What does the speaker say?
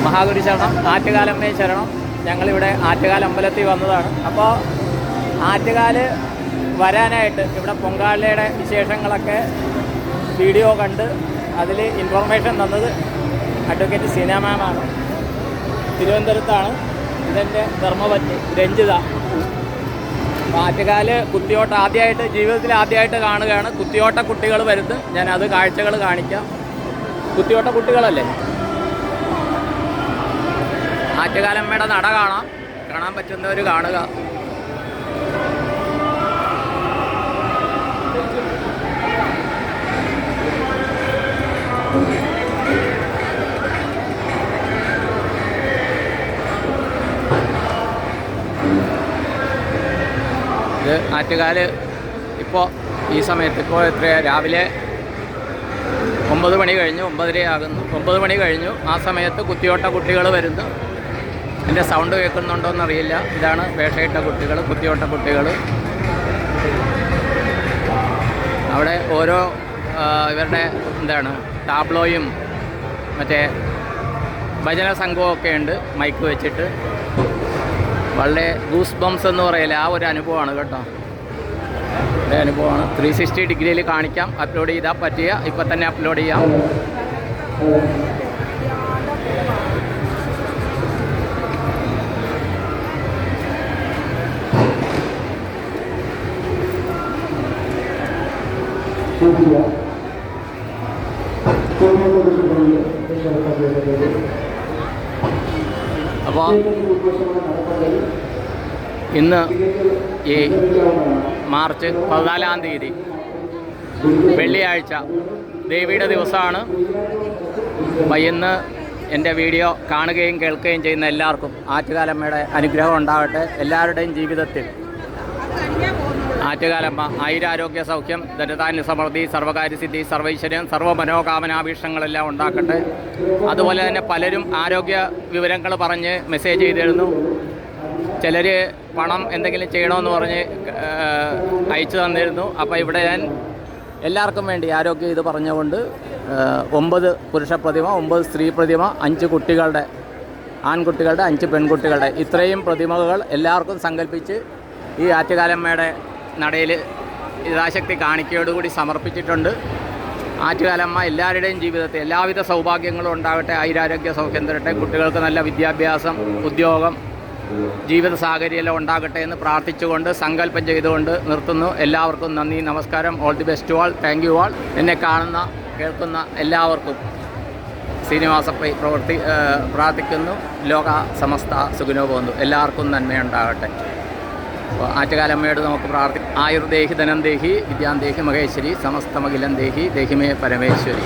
മഹാഗുരു ശരണം, ആറ്റുകാലമ്മേ ശരണം. ഞങ്ങളിവിടെ ആറ്റുകാൽ അമ്പലത്തിൽ വന്നതാണ്. അപ്പോൾ ആറ്റുകാൽ വരാനായിട്ട് ഇവിടെ പൊങ്കാലയുടെ വിശേഷങ്ങളൊക്കെ വീഡിയോ കണ്ട് അതിൽ ഇൻഫോർമേഷൻ തന്നത് അഡ്വക്കേറ്റ് സീന മാമാണ്. തിരുവനന്തപുരത്താണ്. ഇതെൻ്റെ ധർമ്മപത്നി രഞ്ജിത. ആറ്റുകാൽ കുത്തിയോട്ട ജീവിതത്തിൽ ആദ്യമായിട്ട് കാണുകയാണ്. കുത്തിയോട്ട കുട്ടികൾ വരുന്നത്. ഞാനത് കാഴ്ചകൾ കാണിക്കാം. കുത്തിയോട്ട കുട്ടികളല്ലേ. ആറ്റുകാലമ്മയുടെ നട കാണാൻ പറ്റുന്നവർ കാണുക. ഇത് ആറ്റുകാൽ ഇപ്പോൾ ഈ സമയത്ത് ഇപ്പോൾ രാവിലെ 9 മണി കഴിഞ്ഞു, 9:30 ആകുന്നു. 9 മണി കഴിഞ്ഞു. ആ സമയത്ത് കുത്തിയോട്ട കുട്ടികൾ വരുന്നു. എൻ്റെ സൗണ്ട് കേൾക്കുന്നുണ്ടോയെന്നറിയില്ല. ഇതാണ് വേഷയിട്ട കുട്ടികൾ, കുത്തിയോട്ട കുട്ടികൾ. അവിടെ ഓരോ ഇവരുടെ ടാബ്ലോയും മറ്റേ ഭജന സംഘമൊക്കെ ഉണ്ട് മൈക്ക് വെച്ചിട്ട്. വളരെ ഗൂസ് ബംസ് എന്ന് പറയില്ല, ആ ഒരു അനുഭവമാണ് കേട്ടോ. ഒരു അനുഭവമാണ്. 360 ഡിഗ്രിയിൽ കാണിക്കാം. അപ്ലോഡ് ചെയ്താൽ പറ്റിയ ഇപ്പം തന്നെ അപ്ലോഡ് ചെയ്യാം. അപ്പോൾ ഇന്ന് ഈ മാർച്ച് 14-ാം തീയതി വെള്ളിയാഴ്ച ദേവിയുടെ ദിവസമാണ്. അപ്പോൾ ഇന്ന് എൻ്റെ വീഡിയോ കാണുകയും കേൾക്കുകയും ചെയ്യുന്ന എല്ലാവർക്കും ആറ്റുകാലമ്മയുടെ അനുഗ്രഹം ഉണ്ടാകട്ടെ. എല്ലാവരുടെയും ജീവിതത്തിൽ ആറ്റുകാലമ്മ ആയുരാരോഗ്യ സൗഖ്യം, ധനധാന്യ സമൃദ്ധി, സർവകാര്യസിദ്ധി, സർവൈശ്വര്യം, സർവ്വമനോകാമനാഭീഷ്ടങ്ങളെല്ലാം ഉണ്ടാക്കട്ടെ. അതുപോലെ തന്നെ പലരും ആരോഗ്യ വിവരങ്ങൾ പറഞ്ഞ് മെസ്സേജ് ചെയ്തിരുന്നു. ചിലർ പണം എന്തെങ്കിലും ചെയ്യണമെന്ന് പറഞ്ഞ് അയച്ചു തന്നിരുന്നു. അപ്പോൾ ഇവിടെ ഞാൻ എല്ലാവർക്കും വേണ്ടി ആരോഗ്യം ഇത് പറഞ്ഞുകൊണ്ട് 9 പുരുഷ പ്രതിമ, 9 സ്ത്രീ പ്രതിമ, 5 കുട്ടികളുടെ, ആൺകുട്ടികളുടെ, 5 പെൺകുട്ടികളുടെ, ഇത്രയും പ്രതിമകൾ എല്ലാവർക്കും സങ്കല്പിച്ച് ഈ ആറ്റുകാലമ്മയുടെ നടയിൽ യഥാശക്തി കാണിക്കയോടുകൂടി സമർപ്പിച്ചിട്ടുണ്ട്. ആറ്റുകാലമ്മ എല്ലാവരുടെയും ജീവിതത്തിൽ എല്ലാവിധ സൗഭാഗ്യങ്ങളും ഉണ്ടാകട്ടെ, ആയുരാരോഗ്യ സൗഖ്യം തരട്ടെ, കുട്ടികൾക്ക് നല്ല വിദ്യാഭ്യാസം, ഉദ്യോഗം, ജീവിത സാഹചര്യമെല്ലാം ഉണ്ടാകട്ടെ എന്ന് പ്രാർത്ഥിച്ചുകൊണ്ട് സങ്കല്പം ചെയ്തുകൊണ്ട് നിർത്തുന്നു. എല്ലാവർക്കും നന്ദി, നമസ്കാരം. All the best to all. Thank you all. എന്നെ കാണുന്ന കേൾക്കുന്ന എല്ലാവർക്കും ശ്രീനിവാസപ്പൈ പ്രാർത്ഥിക്കുന്നു. ലോക സമസ്ത സുഖിനോ പോകുന്നു. എല്ലാവർക്കും നന്മയുണ്ടാകട്ടെ. അപ്പോൾ ആറ്റുകാലമ്മയോട് നമുക്ക് ആയുർദേഹി ധനം ദേഹി വിദ്യാന്തേഹി മഹേശ്വരി സമസ്തമഖിലം ദേഹി ദേഹിമേ പരമേശ്വരി.